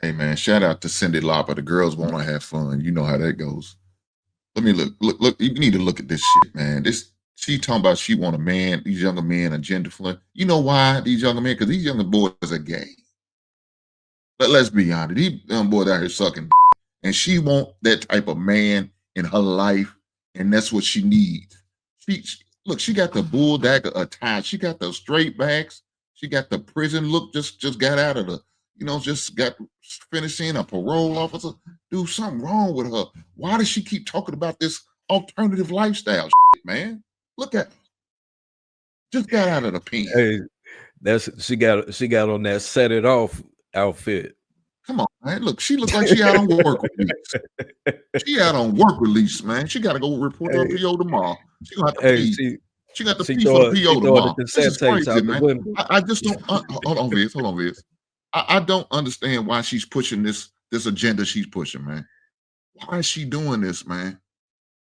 Hey man, shout out to Cindy Lauper. The girls want to have fun. You know how that goes. Let me look. You need to look at this shit, man. This she talking about she want a man. These younger men are gender fluid. You know why these younger men? Because these younger boys are gay. Let's be honest. These young boys out here sucking, and she want that type of man in her life, and that's what she needs. Look. She got the bull dagger attire. She got the straight backs. She got the prison look. Just got out of the. Just got finished seeing a parole officer. Do something wrong with her. Why does she keep talking about this alternative lifestyle, shit, man? Look at her. Just got out of the pen. Hey, she got on that set it off outfit. Come on, man. Look, she looks like she out on work release. She out on work release, man. She got to go report her PO tomorrow. She gonna have to pee. She got to pee for the PO tomorrow. This is crazy, man. I just don't. Hold on, Viz. I don't understand why she's pushing this agenda she's pushing, man. Why is she doing this, man?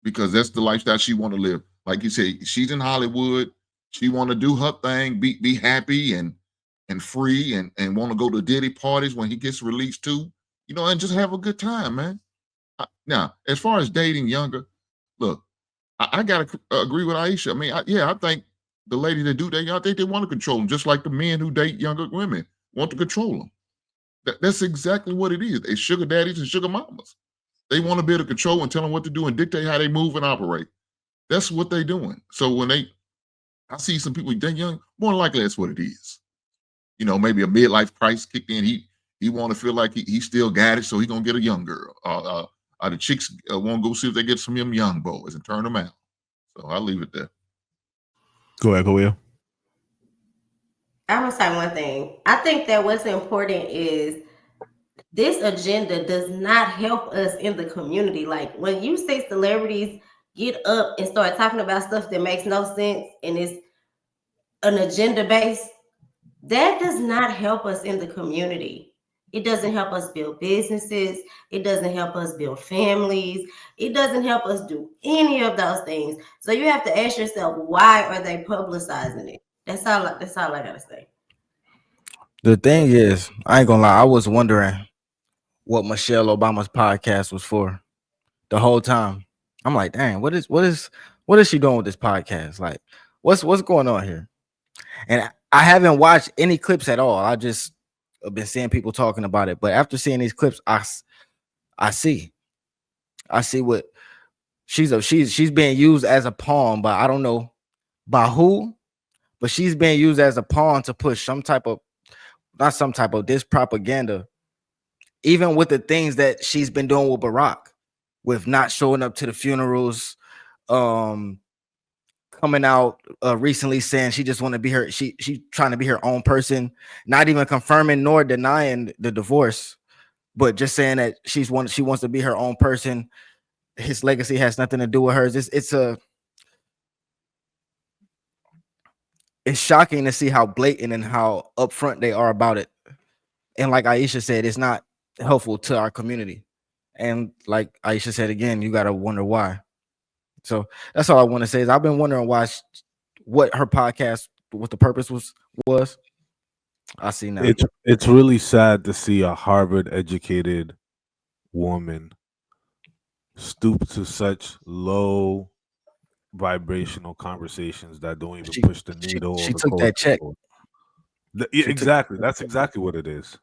Because that's the lifestyle she want to live. Like you said, she's in Hollywood. She want to do her thing, be happy and free, and want to go to Diddy parties when he gets released too, and just have a good time, man. Now, as far as dating younger, look, I gotta agree with Aisha. I mean, I think the ladies that do that, I think they want to control them, just like the men who date younger women want to control them. That's exactly what it is. They sugar daddies and sugar mamas. They want to be able to control and tell them what to do and dictate how they move and operate. That's what they're doing. So when I see some people that young, more than likely that's what it is. Maybe a midlife crisis kicked in. He want to feel like he still got it, so he gonna get a young girl. The chicks want to go see if they get some young boys and turn them out. So I'll leave it there. Go ahead, Will. I'm gonna say one thing. I think that what's important is this agenda does not help us in the community. Like when you say celebrities get up and start talking about stuff that makes no sense and is an agenda based, that does not help us in the community. It doesn't help us build businesses. It doesn't help us build families. It doesn't help us do any of those things. So you have to ask yourself, why are they publicizing it? That's all I gotta say. The thing is, I ain't gonna lie, I was wondering what Michelle Obama's podcast was for the whole time. I'm like, dang, what is she doing with this podcast? Like, what's going on here? And I haven't watched any clips at all. I just have been seeing people talking about it. But after seeing these clips, I see what she's being used as a pawn, but I don't know by who, but she's being used as a pawn to push this propaganda, even with the things that she's been doing with Barack, with not showing up to the funerals, coming out recently saying she just want to be her, she's trying to be her own person, not even confirming nor denying the divorce, but just saying that she wants to be her own person. His legacy has nothing to do with hers. It's shocking to see how blatant and how upfront they are about it. And like Aisha said, it's not helpful to our community. And like Aisha said again, you gotta wonder why. So that's all I want to say is I've been wondering what her podcast, what the purpose was. I see now. It's really sad to see a Harvard educated woman stoop to such low vibrational conversations that don't even push the needle. She took that check. Exactly. That's exactly what it is.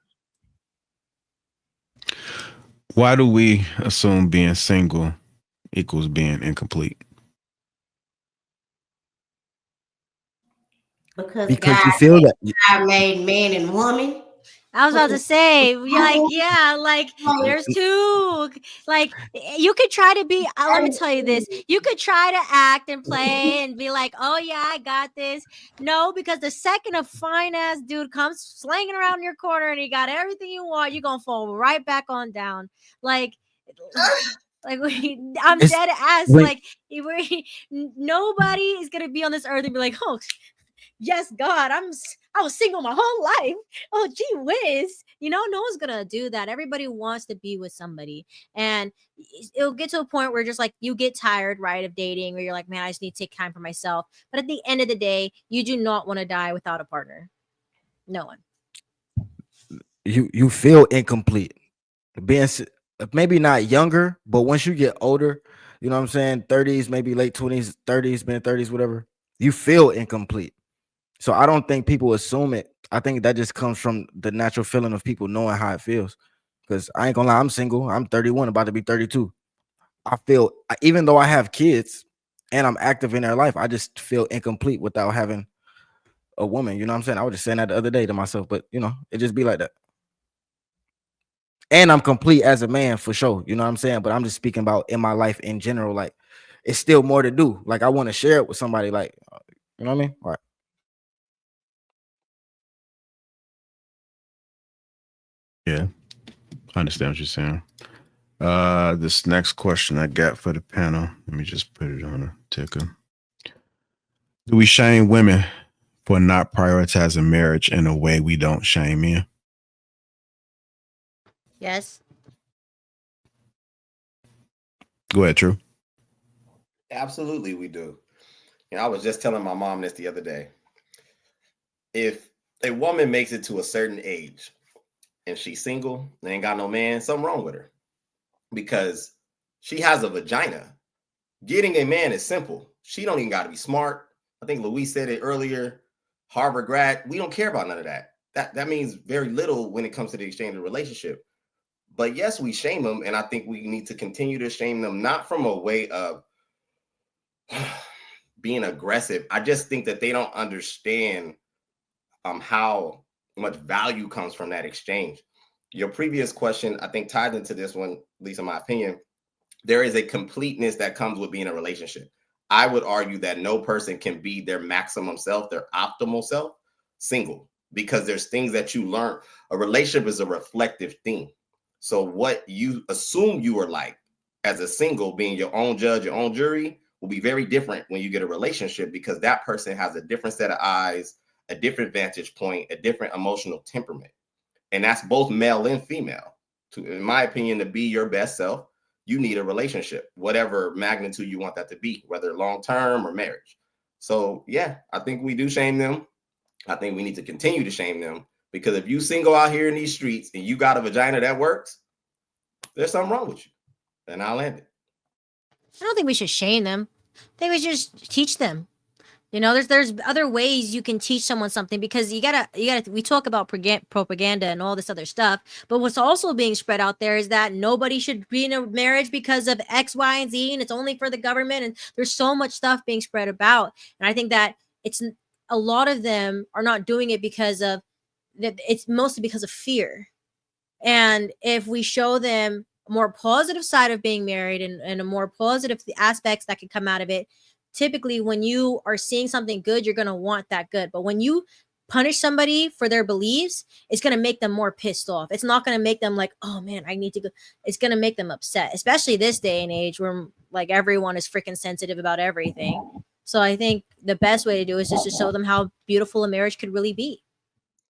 Why do we assume being single equals being incomplete? Because you feel that God made man and woman. I was about to say, there's two. Like, you could try to be, let me tell you this. You could try to act and play and be like, oh, yeah, I got this. No, because the second a fine-ass dude comes slanging around your corner and he got everything you want, you're going to fall right back on down. I'm dead ass. Nobody is going to be on this earth and be like, oh, yes, God, I was single my whole life. Oh, gee whiz. No one's going to do that. Everybody wants to be with somebody. And it'll get to a point where just like you get tired, right, of dating, where you're like, man, I just need to take time for myself. But at the end of the day, you do not want to die without a partner. No one. You feel incomplete. being maybe not younger, but once you get older, you know what I'm saying, 30s, maybe late 20s, 30s, mid 30s, whatever, you feel incomplete. So I don't think people assume it. I think that just comes from the natural feeling of people knowing how it feels. Because I ain't gonna lie, I'm single. I'm 31, about to be 32. I feel, even though I have kids and I'm active in their life, I just feel incomplete without having a woman. You know what I'm saying? I was just saying that the other day to myself, but you know, it just be like that. And I'm complete as a man for sure. You know what I'm saying? But I'm just speaking about in my life in general. Like, it's still more to do. Like, I want to share it with somebody. Like, you know what I mean? All right. Yeah, I understand what you're saying. This next question I got for the panel. Let me just put it on a ticker. Do we shame women for not prioritizing marriage in a way we don't shame men? Yes. Go ahead, True. Absolutely, we do. You know, I was just telling my mom this the other day. If a woman makes it to a certain age and she's single and ain't got no man, something wrong with her because she has a vagina. Getting a man is simple. She don't even got to be smart. I think Louise said it earlier. Harvard grad. We don't care about none of that. That means very little when it comes to the exchange of relationship. But yes, we shame them, and I think we need to continue to shame them, not from a way of being aggressive. I just think that they don't understand how much value comes from that exchange. Your previous question, I think, tied into this one, at least in my opinion. There is a completeness that comes with being in a relationship. I would argue that no person can be their maximum self, their optimal self, single, because there's things that you learn. A relationship is a reflective thing. So what you assume you are like as a single, being your own judge, your own jury, will be very different when you get a relationship because that person has a different set of eyes, a different vantage point, a different emotional temperament. And that's both male and female. In my opinion, to be your best self, you need a relationship, whatever magnitude you want that to be, whether long-term or marriage. So yeah, I think we do shame them. I think we need to continue to shame them because if you single out here in these streets and you got a vagina that works, there's something wrong with you. And I'll end it. I don't think we should shame them. I think we should just teach them. You know, there's other ways you can teach someone something because you gotta we talk about propaganda and all this other stuff, but what's also being spread out there is that nobody should be in a marriage because of X, Y, and Z, and it's only for the government. And there's so much stuff being spread about, and I think that it's a lot of them are not doing it because of that. It's mostly because of fear. And if we show them a more positive side of being married and a more positive aspects that can come out of it, typically when you are seeing something good, you're going to want that good. But when you punish somebody for their beliefs, it's going to make them more pissed off. It's not going to make them like, oh man, I need to go. It's going to make them upset, especially this day and age where like everyone is freaking sensitive about everything. So I think the best way to do is just to show them how beautiful a marriage could really be.